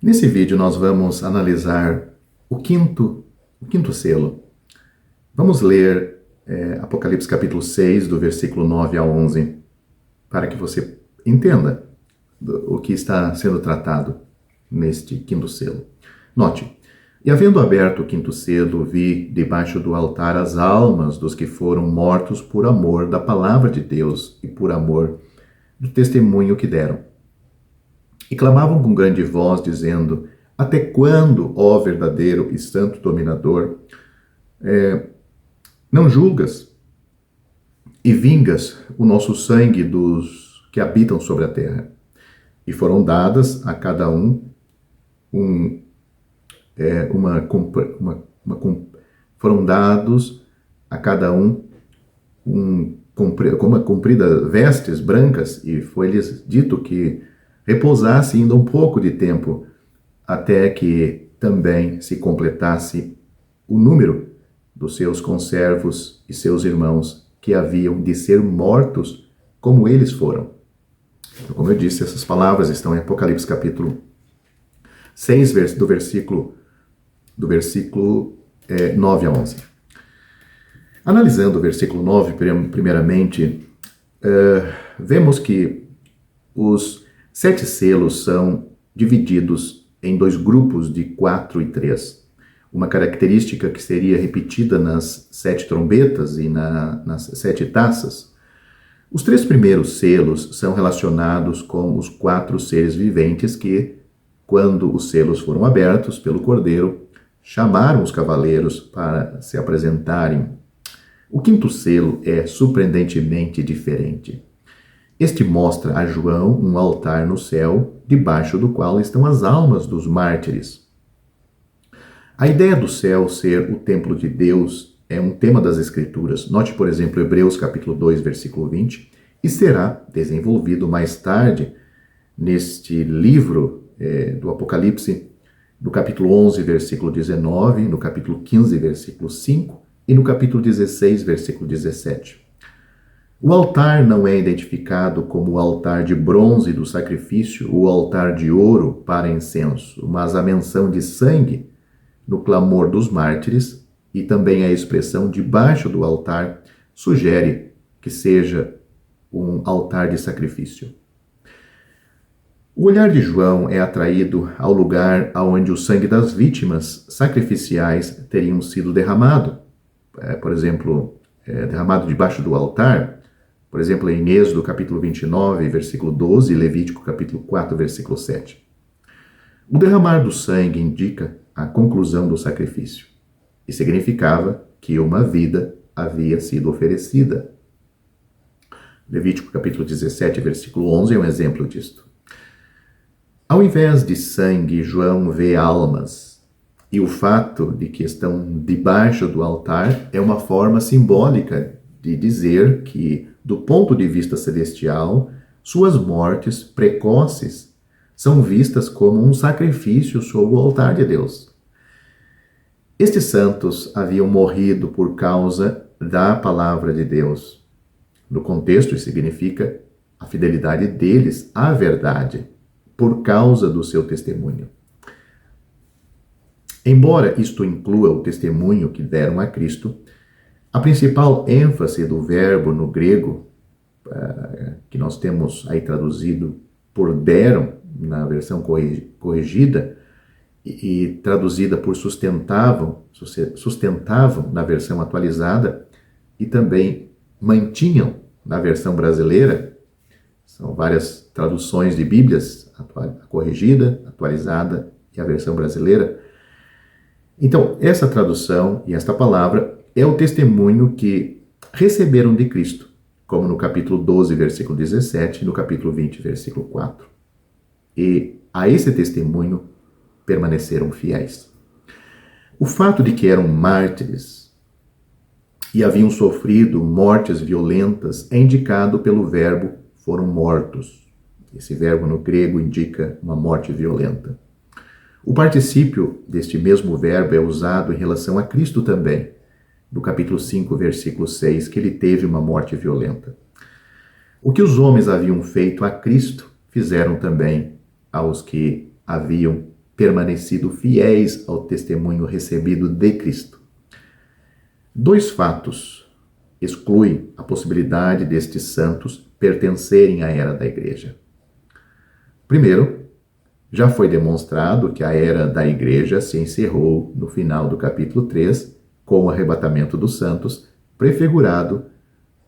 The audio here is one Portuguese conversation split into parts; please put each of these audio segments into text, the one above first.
Nesse vídeo nós vamos analisar o quinto selo. Vamos ler Apocalipse capítulo 6, do versículo 9 a 11, para que você entenda o que está sendo tratado neste quinto selo. Note: e havendo aberto o quinto selo, vi debaixo do altar as almas dos que foram mortos por amor da palavra de Deus e por amor do testemunho que deram. E clamavam com grande voz, dizendo: até quando, ó verdadeiro e santo dominador, não julgas e vingas o nosso sangue dos que habitam sobre a terra? E foram dadas a cada um foram dados a cada um uma comprida vestes brancas, e foi-lhes dito que repousasse ainda um pouco de tempo, até que também se completasse o número dos seus conservos e seus irmãos, que haviam de ser mortos como eles foram. Então, como eu disse, essas palavras estão em Apocalipse capítulo 6, do versículo 9 a 11. Analisando o versículo 9, primeiramente, vemos que os 7 selos são divididos em 2 grupos de 4 e 3. Uma característica que seria repetida nas 7 trombetas e nas 7 taças. Os 3 primeiros selos são relacionados com os 4 seres viventes que, quando os selos foram abertos pelo Cordeiro, chamaram os cavaleiros para se apresentarem. O quinto selo é surpreendentemente diferente. Este mostra a João um altar no céu, debaixo do qual estão as almas dos mártires. A ideia do céu ser o templo de Deus é um tema das Escrituras. Note, por exemplo, Hebreus capítulo 2, versículo 20, e será desenvolvido mais tarde neste livro do Apocalipse, no capítulo 11, versículo 19, no capítulo 15, versículo 5 e no capítulo 16, versículo 17. O altar não é identificado como o altar de bronze do sacrifício ou o altar de ouro para incenso, mas a menção de sangue no clamor dos mártires e também a expressão debaixo do altar sugere que seja um altar de sacrifício. O olhar de João é atraído ao lugar onde o sangue das vítimas sacrificiais teriam sido derramado. Por exemplo, derramado debaixo do altar, por exemplo, em Êxodo capítulo 29, versículo 12, e Levítico capítulo 4, versículo 7. O derramar do sangue indica a conclusão do sacrifício e significava que uma vida havia sido oferecida. Levítico capítulo 17, versículo 11 é um exemplo disto. Ao invés de sangue, João vê almas, e o fato de que estão debaixo do altar é uma forma simbólica de dizer que, do ponto de vista celestial, suas mortes precoces são vistas como um sacrifício sobre o altar de Deus. Estes santos haviam morrido por causa da palavra de Deus. No contexto, isso significa a fidelidade deles à verdade, por causa do seu testemunho. Embora isto inclua o testemunho que deram a Cristo, a principal ênfase do verbo no grego, que nós temos aí traduzido por deram, na versão corrigida, e traduzida por sustentavam na versão atualizada, e também mantinham na versão brasileira. São várias traduções de Bíblias, a corrigida, atualizada e a versão brasileira. Então, essa tradução e esta palavra é o testemunho que receberam de Cristo, como no capítulo 12, versículo 17, e no capítulo 20, versículo 4. E a esse testemunho permaneceram fiéis. O fato de que eram mártires e haviam sofrido mortes violentas é indicado pelo verbo foram mortos. Esse verbo no grego indica uma morte violenta. O particípio deste mesmo verbo é usado em relação a Cristo também, no capítulo 5, versículo 6, que ele teve uma morte violenta. O que os homens haviam feito a Cristo, fizeram também aos que haviam permanecido fiéis ao testemunho recebido de Cristo. Dois fatos excluem a possibilidade destes santos pertencerem à era da Igreja. Primeiro, já foi demonstrado que a era da Igreja se encerrou no final do capítulo 3, com o arrebatamento dos santos, prefigurado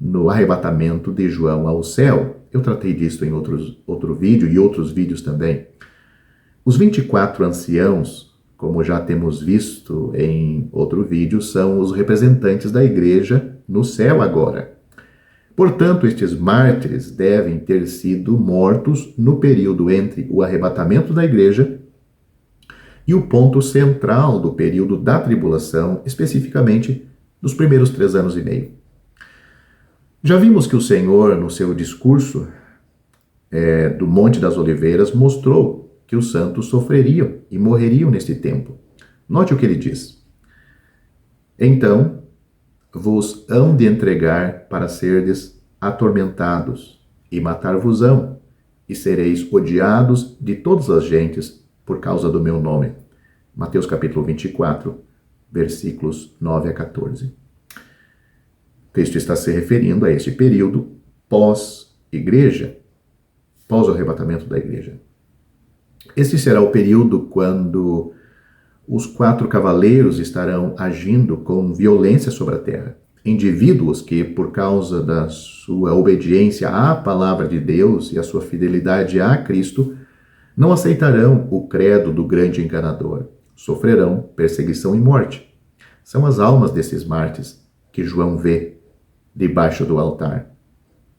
no arrebatamento de João ao céu. Eu tratei disso em outro vídeo e outros vídeos também. Os 24 anciãos, como já temos visto em outro vídeo, são os representantes da Igreja no céu agora. Portanto, estes mártires devem ter sido mortos no período entre o arrebatamento da Igreja e o ponto central do período da tribulação, especificamente dos primeiros 3 anos e meio. Já vimos que o Senhor, no seu discurso do Monte das Oliveiras, mostrou que os santos sofreriam e morreriam neste tempo. Note o que ele diz. Então, vos hão de entregar para serdes atormentados, e matar-vos-ão, e sereis odiados de todas as gentes por causa do meu nome. Mateus capítulo 24, versículos 9 a 14. Cristo está se referindo a este período pós-igreja, pós o arrebatamento da igreja. Este será o período quando os 4 cavaleiros estarão agindo com violência sobre a terra. Indivíduos que, por causa da sua obediência à palavra de Deus e a sua fidelidade a Cristo, não aceitarão o credo do grande enganador. Sofrerão perseguição e morte. São as almas desses mártires que João vê debaixo do altar.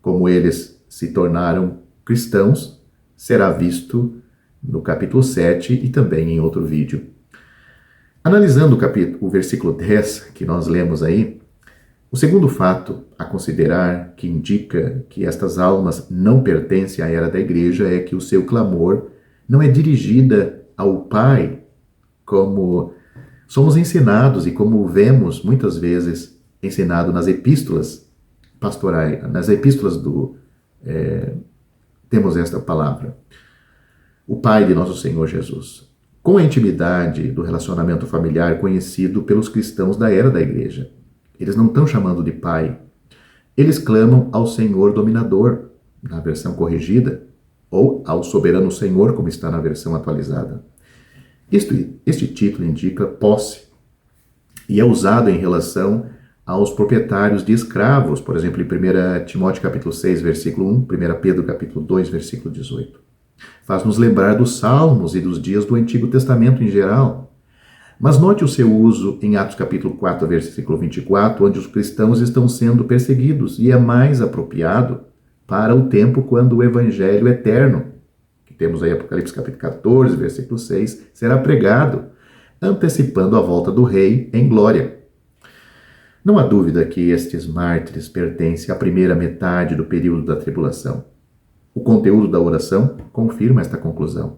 Como eles se tornaram cristãos, será visto no capítulo 7 e também em outro vídeo. Analisando o versículo 10 que nós lemos aí, o segundo fato a considerar que indica que estas almas não pertencem à era da igreja é que o seu clamor não é dirigida ao Pai, como somos ensinados e como vemos muitas vezes ensinado nas epístolas pastorais, nas epístolas temos esta palavra. O Pai de nosso Senhor Jesus. Com a intimidade do relacionamento familiar conhecido pelos cristãos da era da igreja. Eles não estão chamando de Pai. Eles clamam ao Senhor dominador, na versão corrigida, ou ao soberano Senhor, como está na versão atualizada. Este título indica posse e é usado em relação aos proprietários de escravos, por exemplo, em 1 Timóteo capítulo 6, versículo 1, 1 Pedro capítulo 2, versículo 18. Faz-nos lembrar dos Salmos e dos dias do Antigo Testamento em geral. Mas note o seu uso em Atos capítulo 4, versículo 24, onde os cristãos estão sendo perseguidos, e é mais apropriado para o tempo quando o evangelho eterno, que temos aí Apocalipse capítulo 14, versículo 6, será pregado, antecipando a volta do rei em glória. Não há dúvida que estes mártires pertencem à primeira metade do período da tribulação. O conteúdo da oração confirma esta conclusão.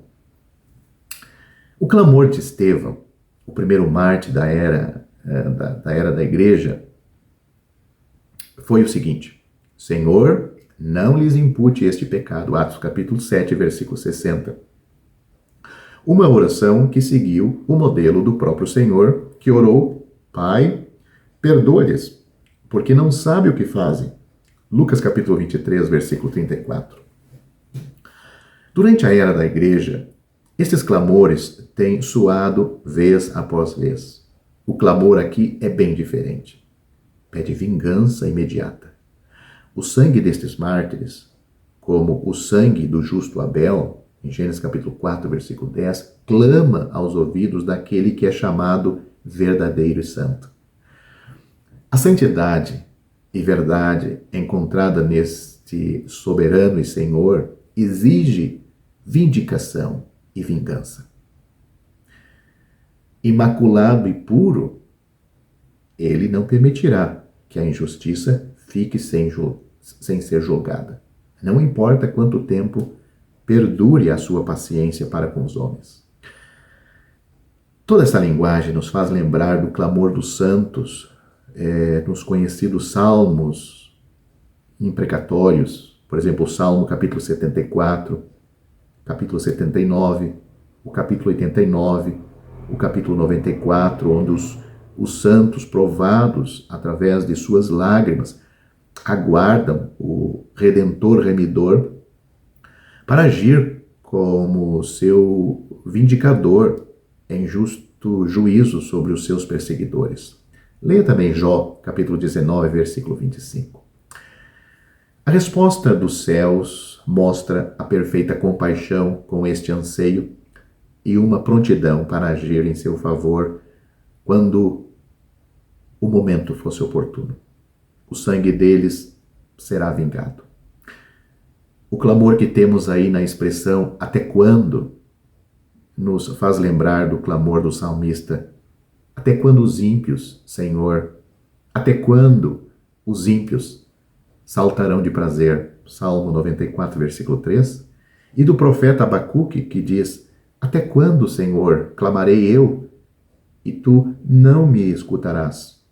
O clamor de Estevão, o primeiro mártir da era da igreja, foi o seguinte: Senhor, não lhes impute este pecado. Atos capítulo 7, versículo 60. Uma oração que seguiu o modelo do próprio Senhor, que orou: Pai, perdoa-lhes, porque não sabem o que fazem. Lucas capítulo 23, versículo 34. Durante a era da igreja, estes clamores têm soado vez após vez. O clamor aqui é bem diferente. Pede vingança imediata. O sangue destes mártires, como o sangue do justo Abel, em Gênesis capítulo 4, versículo 10, clama aos ouvidos daquele que é chamado verdadeiro e santo. A santidade e verdade encontrada neste soberano e Senhor exige vindicação e vingança. Imaculado e puro, ele não permitirá que a injustiça fique sem ser julgada. Não importa quanto tempo perdure a sua paciência para com os homens. Toda essa linguagem nos faz lembrar do clamor dos santos, nos conhecidos salmos imprecatórios, por exemplo, o Salmo capítulo 74, capítulo 79, o capítulo 89, o capítulo 94, onde os santos provados através de suas lágrimas aguardam o Redentor remidor para agir como seu vindicador em justo juízo sobre os seus perseguidores. Leia também Jó, capítulo 19, versículo 25. A resposta dos céus mostra a perfeita compaixão com este anseio e uma prontidão para agir em seu favor quando o momento fosse oportuno. O sangue deles será vingado. O clamor que temos aí na expressão "até quando" nos faz lembrar do clamor do salmista: até quando os ímpios, Senhor, até quando os ímpios saltarão de prazer? Salmo 94, versículo 3. E do profeta Abacuque, que diz: até quando, Senhor, clamarei eu, e tu não me escutarás?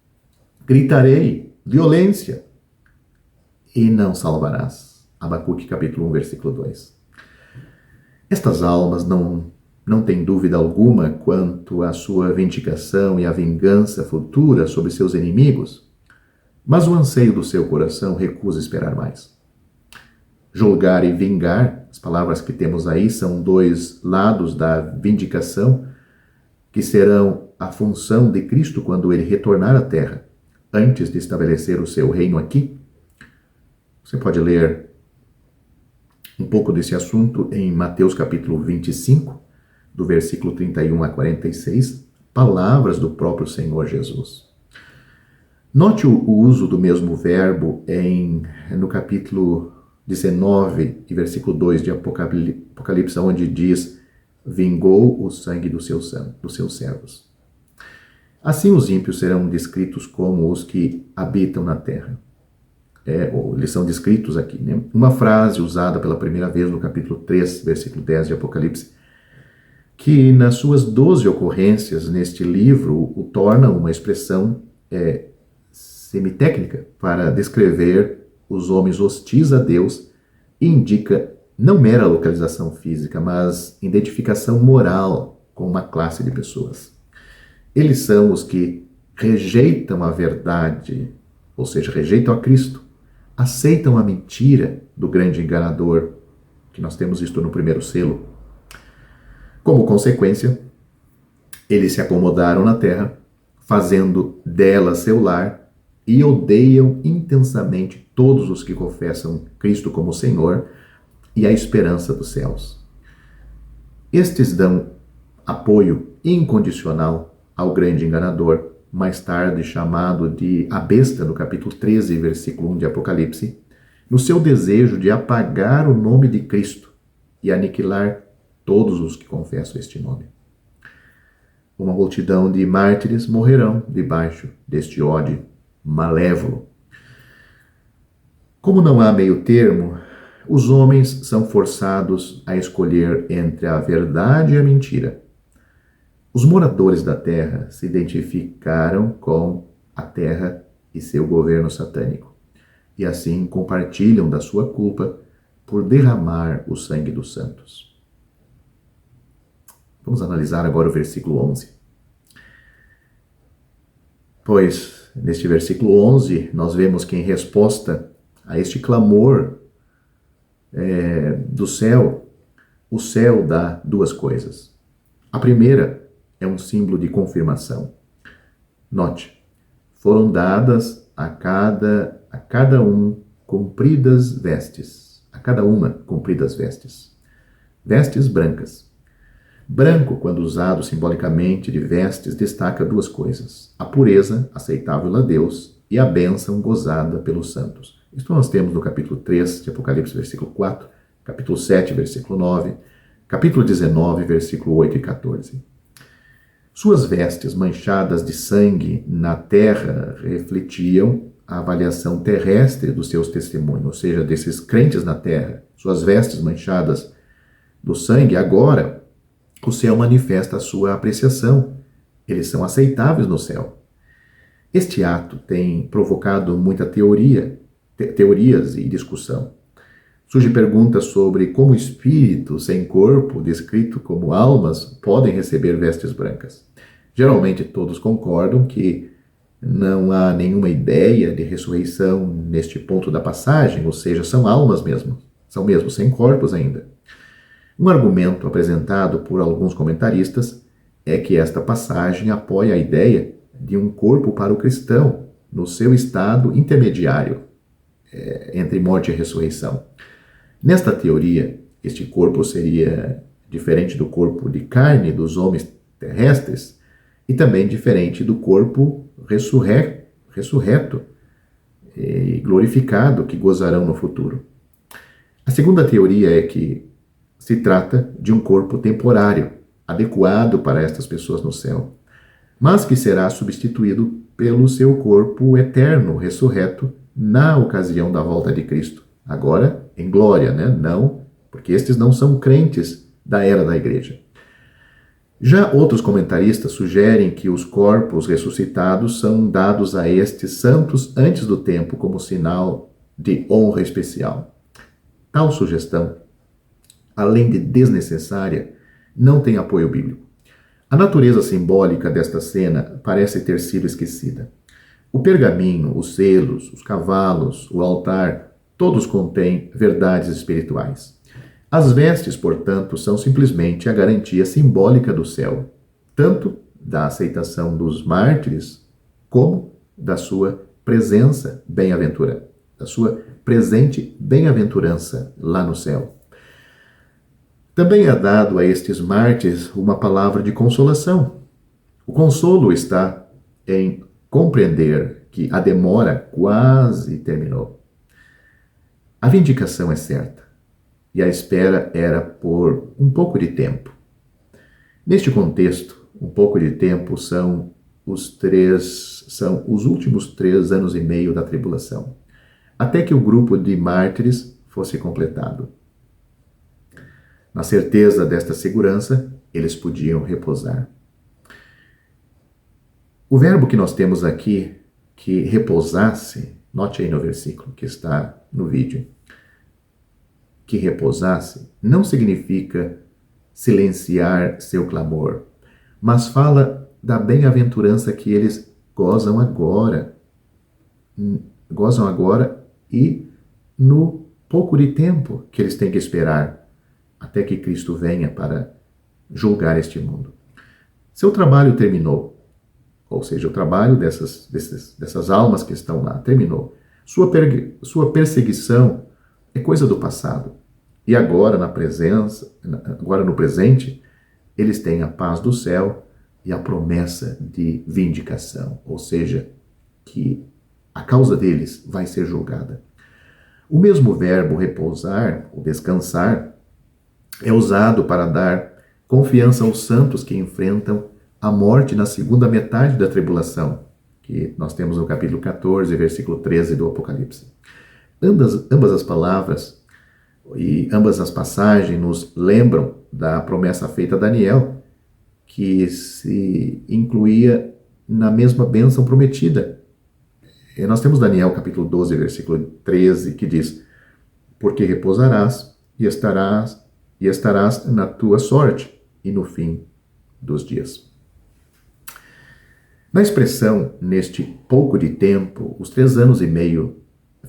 Gritarei, violência, e não salvarás. Abacuque, capítulo 1, versículo 2. Estas almas não têm dúvida alguma quanto à sua vindicação e à vingança futura sobre seus inimigos, mas o anseio do seu coração recusa esperar mais. Julgar e vingar, as palavras que temos aí são dois lados da vindicação, que serão a função de Cristo quando ele retornar à terra, antes de estabelecer o seu reino aqui. Você pode ler um pouco desse assunto em Mateus capítulo 25, do versículo 31 a 46, palavras do próprio Senhor Jesus. Note o uso do mesmo verbo no capítulo 19 e versículo 2 de Apocalipse, onde diz: vingou o sangue dos seus servos. Assim os ímpios serão descritos como os que habitam na terra. Eles são descritos aqui, né? Uma frase usada pela primeira vez no capítulo 3, versículo 10 de Apocalipse, que nas suas 12 ocorrências neste livro o torna uma expressão semitécnica para descrever os homens hostis a Deus e indica não mera localização física, mas identificação moral com uma classe de pessoas. Eles são os que rejeitam a verdade, ou seja, rejeitam a Cristo, aceitam a mentira do grande enganador, que nós temos visto no primeiro selo. Como consequência, eles se acomodaram na terra, fazendo dela seu lar, e odeiam intensamente todos os que confessam Cristo como Senhor e a esperança dos céus. Estes dão apoio incondicional ao grande enganador, mais tarde chamado de a besta, no capítulo 13, versículo 1 de Apocalipse, no seu desejo de apagar o nome de Cristo e aniquilar todos os que confessam este nome. Uma multidão de mártires morrerão debaixo deste ódio malévolo. Como não há meio termo, os homens são forçados a escolher entre a verdade e a mentira. Os moradores da terra se identificaram com a terra e seu governo satânico, e assim compartilham da sua culpa por derramar o sangue dos santos. Vamos analisar agora o versículo 11. Pois, neste versículo 11, nós vemos que em resposta a este clamor do céu, o céu dá duas coisas. A primeira é um símbolo de confirmação. Note, foram dadas a cada um compridas vestes, a cada uma compridas vestes. Vestes brancas. Branco, quando usado simbolicamente de vestes, destaca duas coisas: a pureza, aceitável a Deus, e a bênção gozada pelos santos. Isto nós temos no capítulo 3 de Apocalipse, versículo 4, capítulo 7, versículo 9, capítulo 19, versículo 8 e 14. Suas vestes manchadas de sangue na terra refletiam a avaliação terrestre dos seus testemunhos, ou seja, desses crentes na terra. Suas vestes manchadas do sangue, agora o céu manifesta a sua apreciação. Eles são aceitáveis no céu. Este ato tem provocado muita teorias e discussão. Surge perguntas sobre como espíritos sem corpo, descrito como almas, podem receber vestes brancas. Geralmente todos concordam que não há nenhuma ideia de ressurreição neste ponto da passagem, ou seja, são almas mesmo, são mesmo sem corpos ainda. Um argumento apresentado por alguns comentaristas é que esta passagem apoia a ideia de um corpo para o cristão no seu estado intermediário entre morte e ressurreição. Nesta teoria, este corpo seria diferente do corpo de carne dos homens terrestres e também diferente do corpo ressurreto e glorificado que gozarão no futuro. A segunda teoria é que se trata de um corpo temporário, adequado para estas pessoas no céu, mas que será substituído pelo seu corpo eterno, ressurreto, na ocasião da volta de Cristo. Agora, em glória, né? Não, porque estes não são crentes da era da igreja. Já outros comentaristas sugerem que os corpos ressuscitados são dados a estes santos antes do tempo como sinal de honra especial. Tal sugestão, além de desnecessária, não tem apoio bíblico. A natureza simbólica desta cena parece ter sido esquecida. O pergaminho, os selos, os cavalos, o altar, todos contêm verdades espirituais. As vestes, portanto, são simplesmente a garantia simbólica do céu, tanto da aceitação dos mártires, como da sua presença bem-aventura, da sua presente bem-aventurança lá no céu. Também é dado a estes mártires uma palavra de consolação. O consolo está em compreender que a demora quase terminou. A vindicação é certa, e a espera era por um pouco de tempo. Neste contexto, um pouco de tempo são os últimos 3 anos e meio da tribulação, até que o grupo de mártires fosse completado. Na certeza desta segurança, eles podiam repousar. O verbo que nós temos aqui, que repousasse, note aí no versículo que está no vídeo, que repousasse, não significa silenciar seu clamor, mas fala da bem-aventurança que eles gozam agora e no pouco de tempo que eles têm que esperar até que Cristo venha para julgar este mundo. Seu trabalho terminou, ou seja, o trabalho dessas almas que estão lá terminou. Sua perseguição é coisa do passado. E agora, agora no presente, eles têm a paz do céu e a promessa de vindicação, ou seja, que a causa deles vai ser julgada. O mesmo verbo repousar, ou descansar, é usado para dar confiança aos santos que enfrentam a morte na segunda metade da tribulação, que nós temos no capítulo 14, versículo 13 do Apocalipse. Ambas as palavras e ambas as passagens nos lembram da promessa feita a Daniel, que se incluía na mesma bênção prometida. E nós temos Daniel capítulo 12, versículo 13, que diz: porque repousarás e estarás na tua sorte e no fim dos dias. Na expressão, neste pouco de tempo, os 3 anos e meio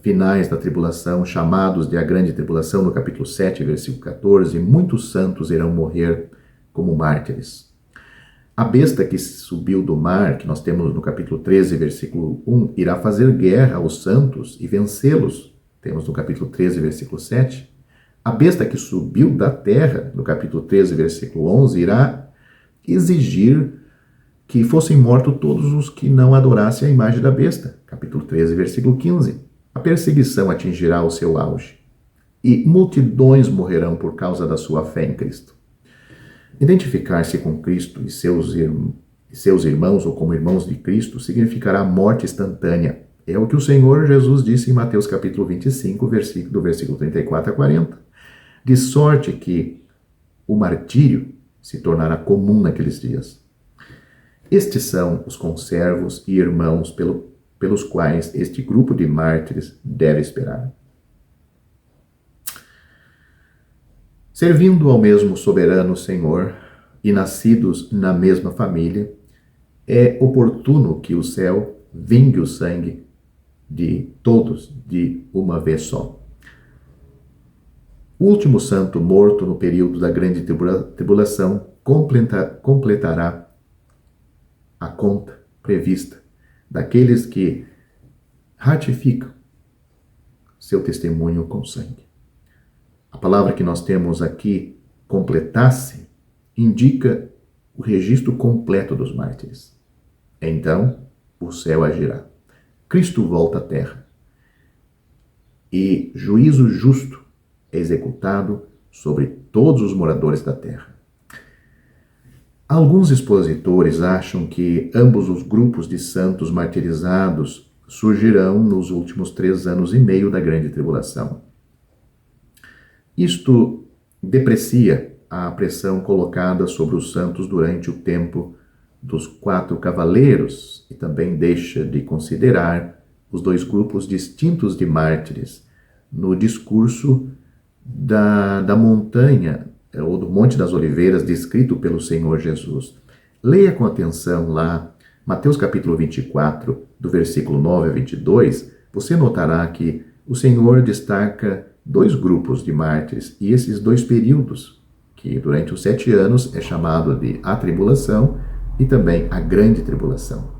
finais da tribulação, chamados de a grande tribulação, no capítulo 7, versículo 14, muitos santos irão morrer como mártires. A besta que subiu do mar, que nós temos no capítulo 13, versículo 1, irá fazer guerra aos santos e vencê-los. Temos no capítulo 13, versículo 7. A besta que subiu da terra, no capítulo 13, versículo 11, irá exigir que fossem mortos todos os que não adorassem a imagem da besta. Capítulo 13, versículo 15. A perseguição atingirá o seu auge e multidões morrerão por causa da sua fé em Cristo. Identificar-se com Cristo e seus irmãos ou como irmãos de Cristo significará morte instantânea. É o que o Senhor Jesus disse em Mateus capítulo 25, do versículo 34 a 40. De sorte que o martírio se tornará comum naqueles dias. Estes são os conservos e irmãos pelos quais este grupo de mártires deve esperar. Servindo ao mesmo soberano Senhor e nascidos na mesma família, é oportuno que o céu vingue o sangue de todos de uma vez só. O último santo morto no período da grande tribulação completará a conta prevista daqueles que ratificam seu testemunho com sangue. A palavra que nós temos aqui, completasse, indica o registro completo dos mártires. Então, o céu agirá. Cristo volta à terra e juízo justo é executado sobre todos os moradores da terra. Alguns expositores acham que ambos os grupos de santos martirizados surgirão nos últimos 3 anos e meio da grande tribulação. Isto deprecia a pressão colocada sobre os santos durante o tempo dos 4 cavaleiros e também deixa de considerar os 2 grupos distintos de mártires no discurso da montanha ou do Monte das Oliveiras descrito pelo Senhor Jesus. Leia com atenção lá Mateus capítulo 24, do versículo 9 a 22, você notará que o Senhor destaca 2 grupos de mártires e esses 2 períodos, que durante os 7 anos é chamado de a tribulação e também a grande tribulação.